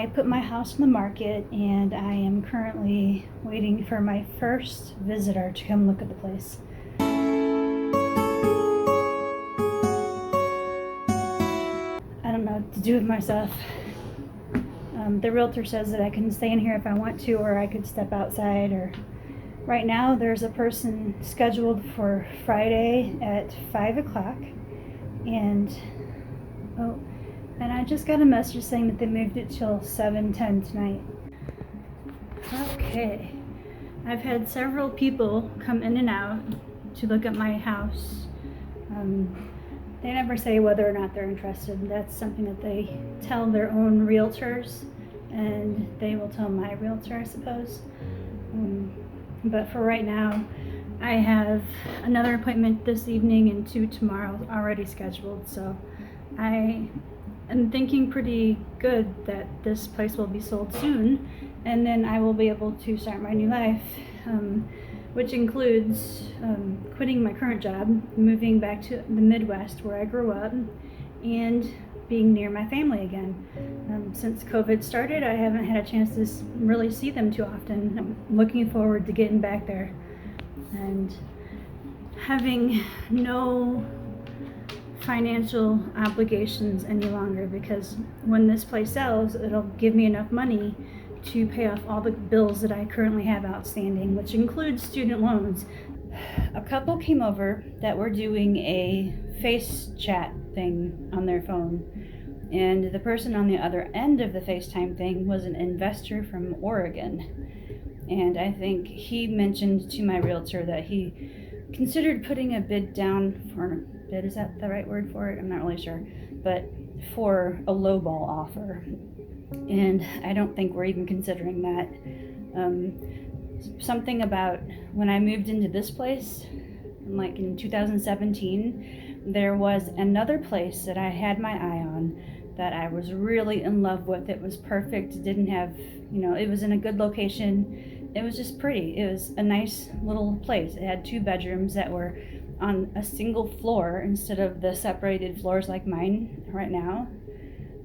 I put my house on the market, and I am currently waiting for my first visitor to come look at the place. I don't know what to do with myself. The realtor says that I can stay in here if I want to, or I could step outside. Or right now there's a person scheduled for Friday at 5 o'clock, and I just got a message saying that they moved it till 7:10 tonight. Okay, I've had several people come in and out to look at my house. They never say whether or not they're interested. That's something that they tell their own realtors, and they will tell my realtor, I suppose. But for right now, I have another appointment this evening and 2 tomorrow already scheduled, so I am thinking pretty good that this place will be sold soon, and then I will be able to start my new life, which includes quitting my current job, moving back to the Midwest where I grew up, and being near my family again. Since COVID started, I haven't had a chance to really see them too often. I'm looking forward to getting back there and having no financial obligations any longer, because when this place sells, it'll give me enough money to pay off all the bills that I currently have outstanding, which includes student loans. A couple came over that were doing a face chat thing on their phone, and the person on the other end of the FaceTime thing was an investor from Oregon. And I think he mentioned to my realtor that he considered putting a bid down for bid, is that the right word for it? I'm not really sure, but for a lowball offer. And I don't think we're even considering that. Something about when I moved into this place, like in 2017, there was another place that I had my eye on that I was really in love with. It was perfect. It didn't have, it was in a good location. It was just pretty. It was a nice little place. It had 2 bedrooms that were on a single floor instead of the separated floors like mine right now.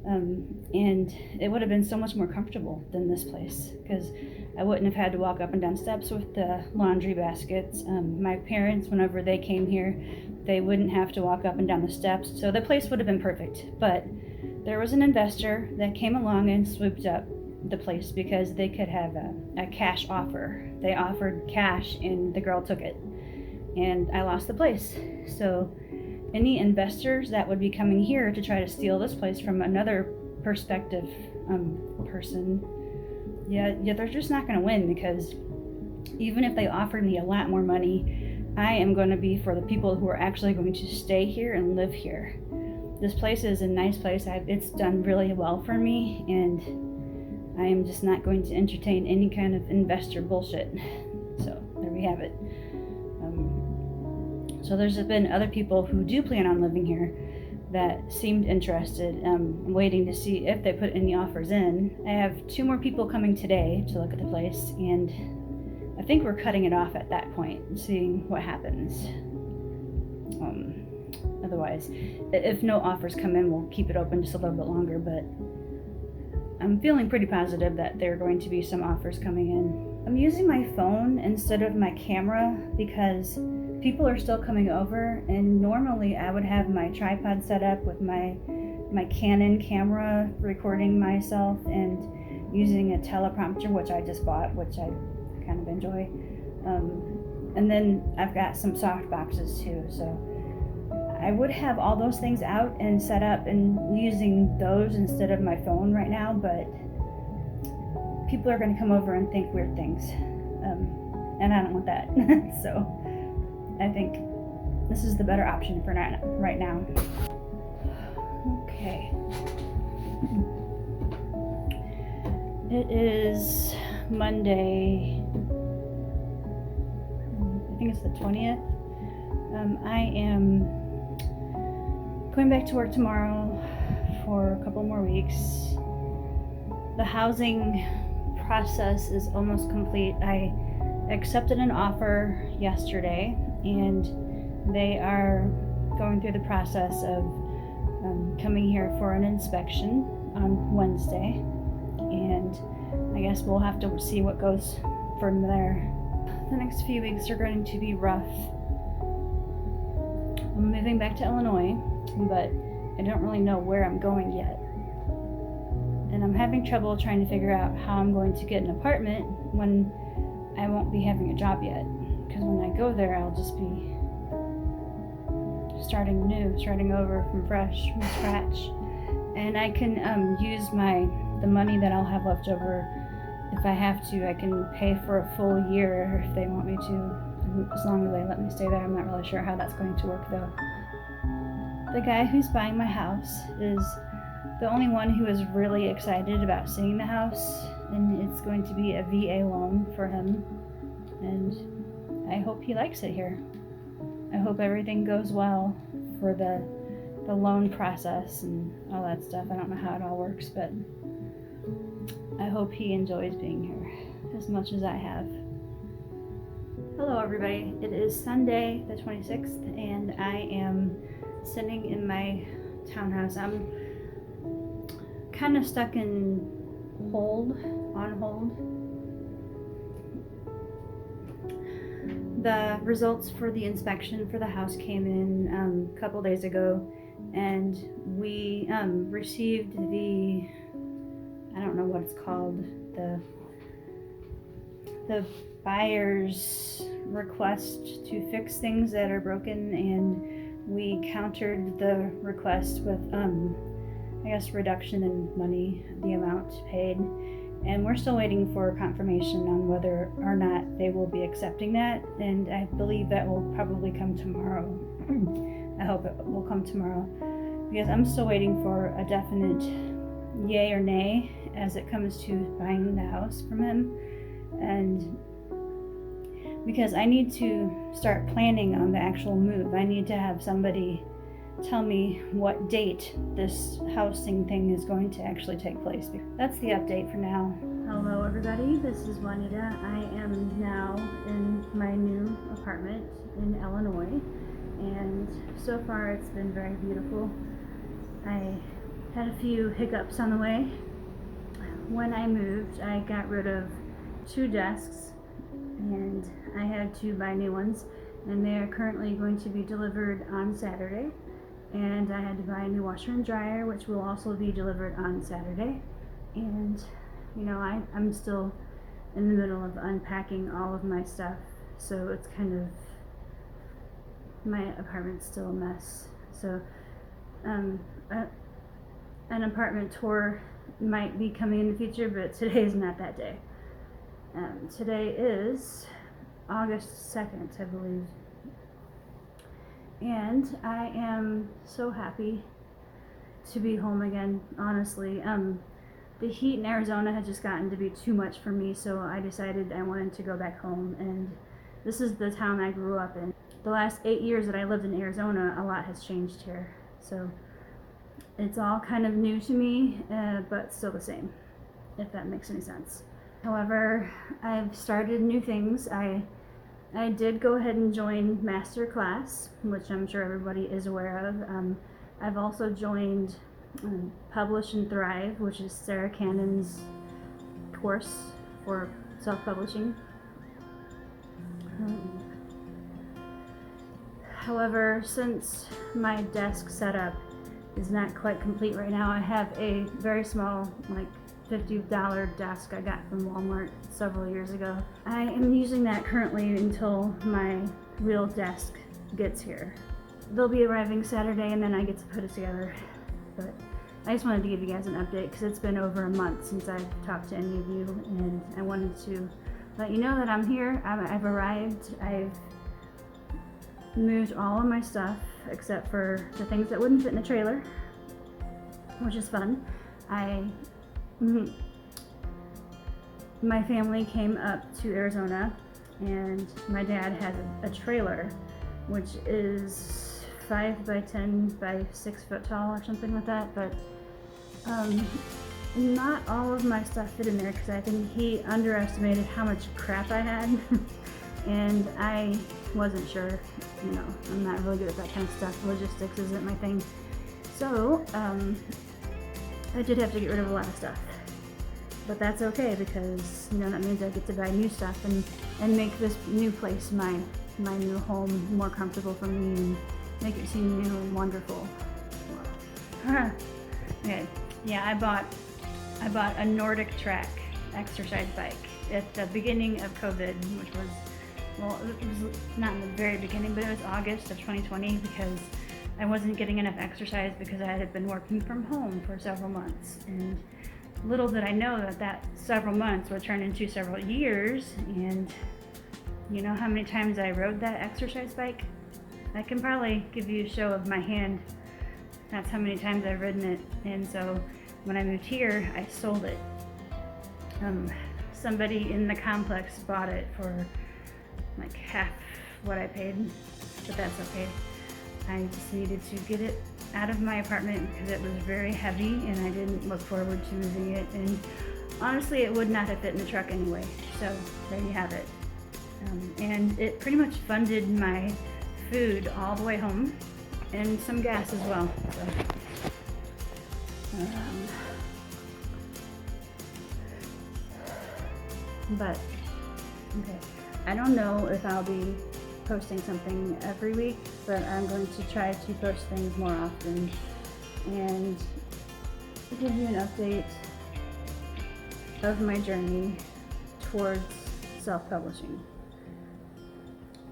And it would have been so much more comfortable than this place, because I wouldn't have had to walk up and down steps with the laundry baskets. My parents, whenever they came here, they wouldn't have to walk up and down the steps. So the place would have been perfect. But there was an investor that came along and swooped up the place because they could have a cash offer. They offered cash and the girl took it. And I lost the place. So any investors that would be coming here to try to steal this place from another prospective person, they're just not going to win, because even if they offered me a lot more money, I am going to be for the people who are actually going to stay here and live here. This place is a nice place. It's done really well for me, and I am just not going to entertain any kind of investor bullshit. So there we have it. So there's been other people who do plan on living here that seemed interested. I'm waiting to see if they put any offers in. I have 2 more people coming today to look at the place, and I think we're cutting it off at that point and seeing what happens. Otherwise, if no offers come in, we'll keep it open just a little bit longer, but I'm feeling pretty positive that there are going to be some offers coming in. I'm using my phone instead of my camera because people are still coming over, and normally I would have my tripod set up with my Canon camera recording myself and using a teleprompter, which I just bought, which I kind of enjoy. And then I've got some soft boxes too, so I would have all those things out and set up and using those instead of my phone right now, but people are going to come over and think weird things, and I don't want that. So I think this is the better option for right now. Okay. It is Monday. I think it's the 20th. I am going back to work tomorrow for a couple more weeks. The housing process is almost complete. I accepted an offer yesterday, and they are going through the process of coming here for an inspection on Wednesday. guess we'll have to see what goes from there. The next few weeks are going to be rough. I'm moving back to Illinois, but I don't really know where I'm going yet. And I'm having trouble trying to figure out how I'm going to get an apartment when I won't be having a job yet. Because when I go there, I'll just be starting over from scratch. And I can use the money that I'll have left over. If I have to, I can pay for a full year if they want me to, as long as they let me stay there. I'm not really sure how that's going to work though. The guy who's buying my house is the only one who is really excited about seeing the house, and it's going to be a VA loan for him, and I hope he likes it here. I hope everything goes well for the loan process and all that stuff. I don't know how it all works, but I hope he enjoys being here as much as I have. Hello everybody, it is Sunday the 26th and I am sitting in my townhouse. I'm kind of stuck on hold. The results for the inspection for the house came in a couple days ago, and we received the, I don't know what it's called, the buyer's request to fix things that are broken, and we countered the request with I guess reduction in money, the amount paid, and we're still waiting for confirmation on whether or not they will be accepting that, and I believe that will probably come tomorrow. I hope it will come tomorrow, because I'm still waiting for a definite yay or nay as it comes to buying the house from him, and because I need to start planning on the actual move. I need to have somebody tell me what date this housing thing is going to actually take place. That's the update for now. Hello everybody, this is Juanita. I am now in my new apartment in Illinois, and so far it's been very beautiful. I had a few hiccups on the way. When I moved, I got rid of 2 desks and I had to buy new ones, and they are currently going to be delivered on Saturday. And I had to buy a new washer and dryer, which will also be delivered on Saturday. And you know, I'm still in the middle of unpacking all of my stuff, so it's kind of, my apartment's still a mess. So an apartment tour might be coming in the future, but today is not that day. Today is August 2nd, I believe. And I am so happy to be home again, honestly. The heat in Arizona had just gotten to be too much for me, so I decided I wanted to go back home, and this is the town I grew up in. The last 8 years that I lived in Arizona, a lot has changed here, so it's all kind of new to me, but still the same, if that makes any sense. However, I've started new things. I did go ahead and join Master Class, which I'm sure everybody is aware of. I've also joined Publish and Thrive, which is Sarra Cannon's course for self-publishing. However, since my desk setup is not quite complete right now, I have a very small, like $50 desk I got from Walmart several years ago. I am using that currently until my real desk gets here. They'll be arriving Saturday and then I get to put it together. But I just wanted to give you guys an update because it's been over a month since I've talked to any of you, and I wanted to let you know that I'm here. I've arrived. I've moved all of my stuff except for the things that wouldn't fit in a trailer, which is fun. My family came up to Arizona, and my dad has a trailer which is 5 by 10 by 6 foot tall or something like that, but not all of my stuff fit in there because I think he underestimated how much crap I had and I wasn't sure. You know, I'm not really good at that kind of stuff. Logistics isn't my thing, so I did have to get rid of a lot of stuff. but that's okay because, you know, that means I get to buy new stuff and make this new place my new home more comfortable for me and make it seem new and wonderful. Okay, yeah, I bought a Nordic Track exercise bike at the beginning of COVID, which was, well, it was not in the very beginning, but it was August of 2020 because I wasn't getting enough exercise because I had been working from home for several months. And little did I know that several months would turn into several years. And you know how many times I rode that exercise bike? I can probably give you a show of my hand. That's how many times I've ridden it. And so when I moved here, I sold it. Somebody in the complex bought it for like half what I paid, but that's okay. I just needed to get it out of my apartment because it was very heavy and I didn't look forward to moving it. And honestly, it would not have fit in the truck anyway. So there you have it. And it pretty much funded my food all the way home and some gas as well. So, but okay, I don't know if I'll be posting something every week, but I'm going to try to post things more often and give you an update of my journey towards self-publishing.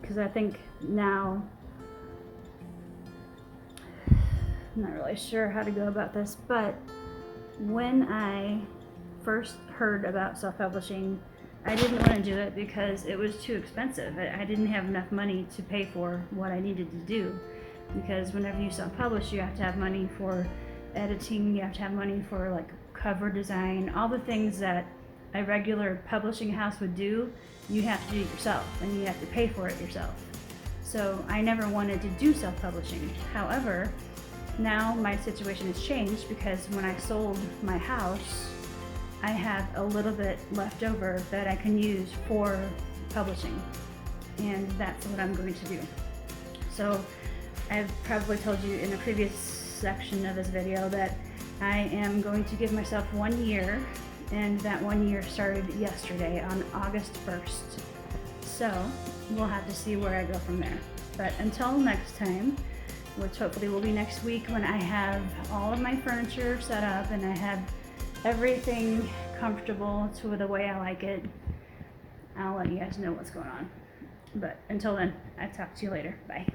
Because I think now, I'm not really sure how to go about this, but when I first heard about self-publishing, I didn't want to do it because it was too expensive. I didn't have enough money to pay for what I needed to do. Because whenever you self-publish, you have to have money for editing, you have to have money for like cover design, all the things that a regular publishing house would do, you have to do it yourself, and you have to pay for it yourself. So I never wanted to do self-publishing. However, now my situation has changed because when I sold my house, I have a little bit left over that I can use for publishing, and that's what I'm going to do. So I've probably told you in a previous section of this video that I am going to give myself 1 year, and that 1 year started yesterday on August 1st. So we'll have to see where I go from there. But until next time, which hopefully will be next week when I have all of my furniture set up and I have everything comfortable to the way I like it, I'll let you guys know what's going on. But until then, I'll talk to you later. Bye.